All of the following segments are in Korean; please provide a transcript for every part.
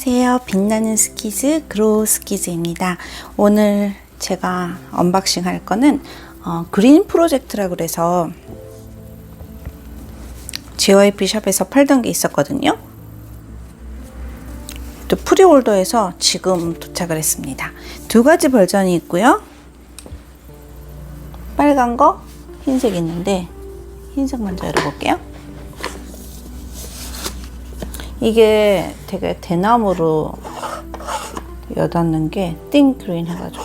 안녕하세요. 빛나는 스키즈 그로우 스키즈입니다. 오늘 제가 언박싱 할 거는 그린 프로젝트라고 그래서 JYP 샵에서 팔던 게 있었거든요. 또 프리올더에서 지금 도착을 했습니다. 두 가지 버전이 있고요. 빨간 거, 흰색 있는데 흰색 먼저 열어볼게요. 이게 되게 대나무로 여닫는 게 띵그린 해가지고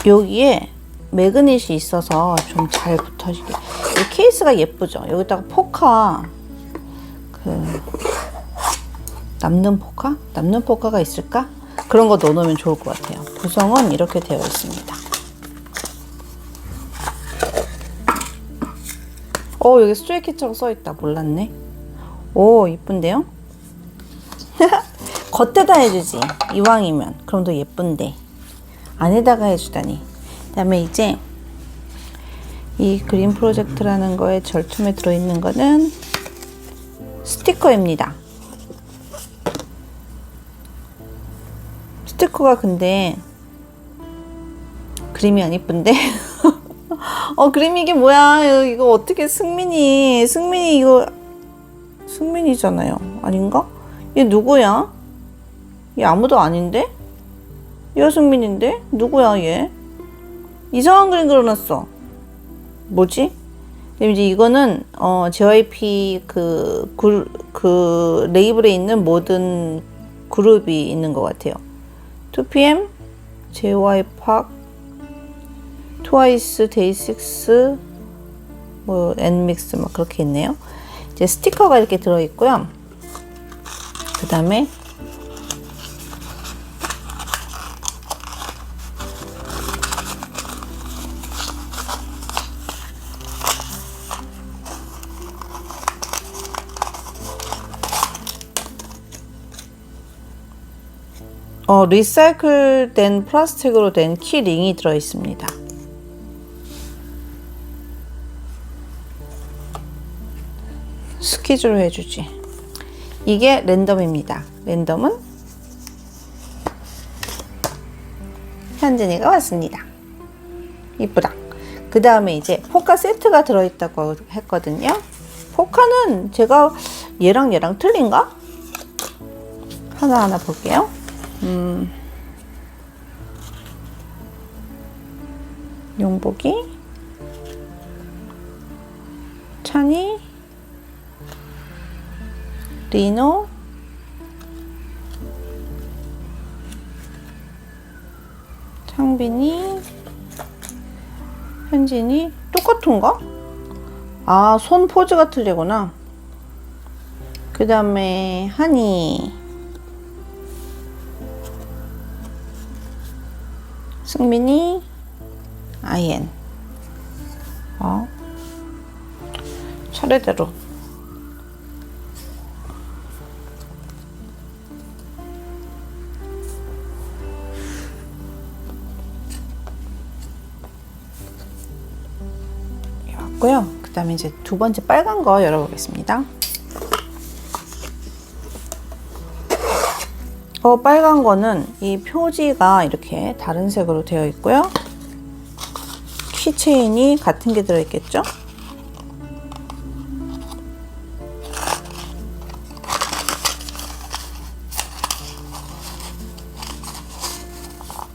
여기에 매그닛이 있어서 좀 잘 붙어지게. 이 케이스가 예쁘죠? 여기다가 포카 남는 포카가 있을까? 그런 거 넣어놓으면 좋을 것 같아요. 구성은 이렇게 되어 있습니다. 여기 스트레이키처럼 써있다. 몰랐네. 오, 이쁜데요? 겉에다 해주지. 이왕이면. 그럼 더 예쁜데. 안에다가 해주다니. 그 다음에 이제 이 그린 프로젝트라는 거에 절tum에 들어있는 거는 스티커입니다. 스티커가 근데 그림이 안 이쁜데? 그림이 이게 뭐야? 이거 어떻게 승민이 이거 승민이잖아요. 아닌가? 얘 누구야? 얘 아무도 아닌데? 얘가 승민인데? 누구야 얘? 이상한 그림 그려놨어. 뭐지? 이제 이거는 JYP 그 레이블에 있는 모든 그룹이 있는 것 같아요. 2PM, JY.PARK, 트와이스, 데이식스, 뭐 엔믹스 막 그렇게 있네요. 이제 스티커가 이렇게 들어있고요. 그 다음에 리사이클 된 플라스틱으로 된 키링이 들어있습니다. 스키즈로 해주지. 이게 랜덤입니다. 랜덤은 현진이가 왔습니다. 이쁘다. 그 다음에 이제 포카 세트가 들어있다고 했거든요. 포카는 제가 얘랑 틀린가? 하나하나 볼게요. 용복이, 찬이, 리노, 창빈이, 현진이. 똑같은가? 손 포즈가 틀리구나. 그 다음에 한이, 승민이, 아이엔. 차례대로. 고요. 그 다음에 이제 두 번째 빨간 거 열어보겠습니다. 빨간 거는 이 표지가 이렇게 다른 색으로 되어 있고요. 키체인이 같은 게 들어있겠죠?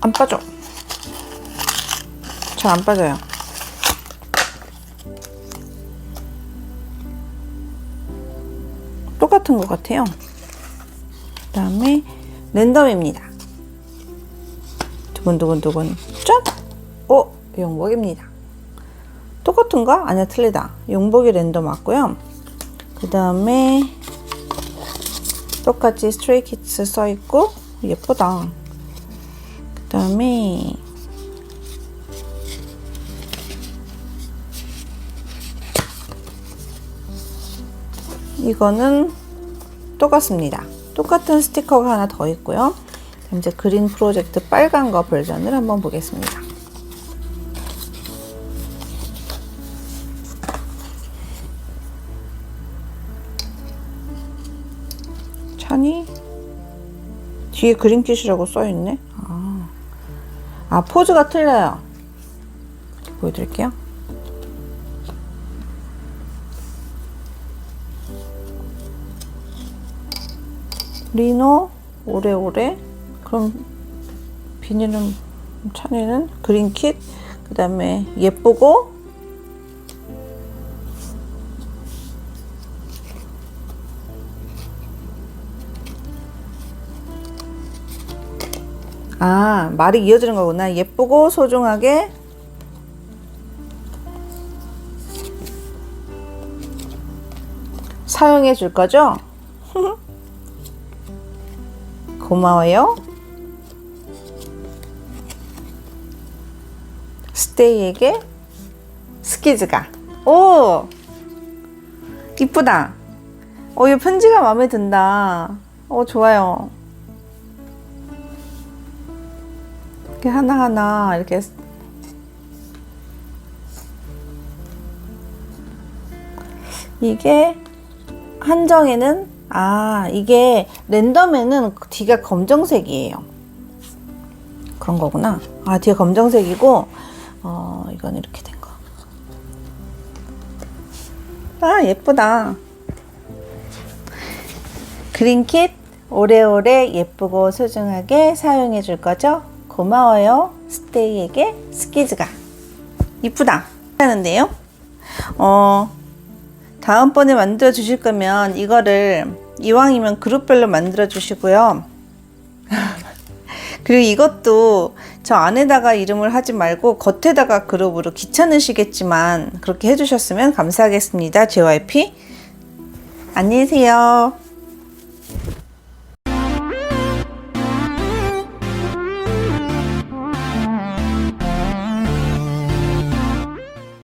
안 빠져. 잘 안 빠져요. 똑같은 것 같아요. 그 다음에 랜덤입니다. 두근두근 짠! 용복입니다. 똑같은가? 아니야, 틀리다. 용복이 랜덤 맞고요. 그 다음에 똑같이 스트레이키즈 써있고 예쁘다. 그 다음에 이거는 똑같습니다. 똑같은 스티커가 하나 더 있고요. 이제 그린 프로젝트 빨간 거 버전을 한번 보겠습니다. 찬이, 뒤에 그린킷이라고 써있네. 포즈가 틀려요. 보여드릴게요. 리노 오래오래. 그럼 비닐은 찬이는 그린킷. 그 다음에 예쁘고 말이 이어지는 거구나. 예쁘고 소중하게 사용해 줄 거죠? 고마워요. 스테이에게 스키즈가. 오! 이쁘다. 이 편지가 마음에 든다. 좋아요. 이렇게 하나하나 이렇게 이게 한정에는 이게 랜덤에는 뒤가 검정색이에요. 그런 거구나. 뒤가 검정색이고 이건 이렇게 된 거. 예쁘다. 그린킷 오래오래 예쁘고 소중하게 사용해 줄 거죠? 고마워요. 스테이에게 스키즈가. 이쁘다 하는데요. 다음번에 만들어 주실 거면 이거를 이왕이면 그룹별로 만들어 주시고요. 그리고 이것도 저 안에다가 이름을 하지 말고 겉에다가 그룹으로 귀찮으시겠지만 그렇게 해주셨으면 감사하겠습니다. JYP 안녕히 계세요.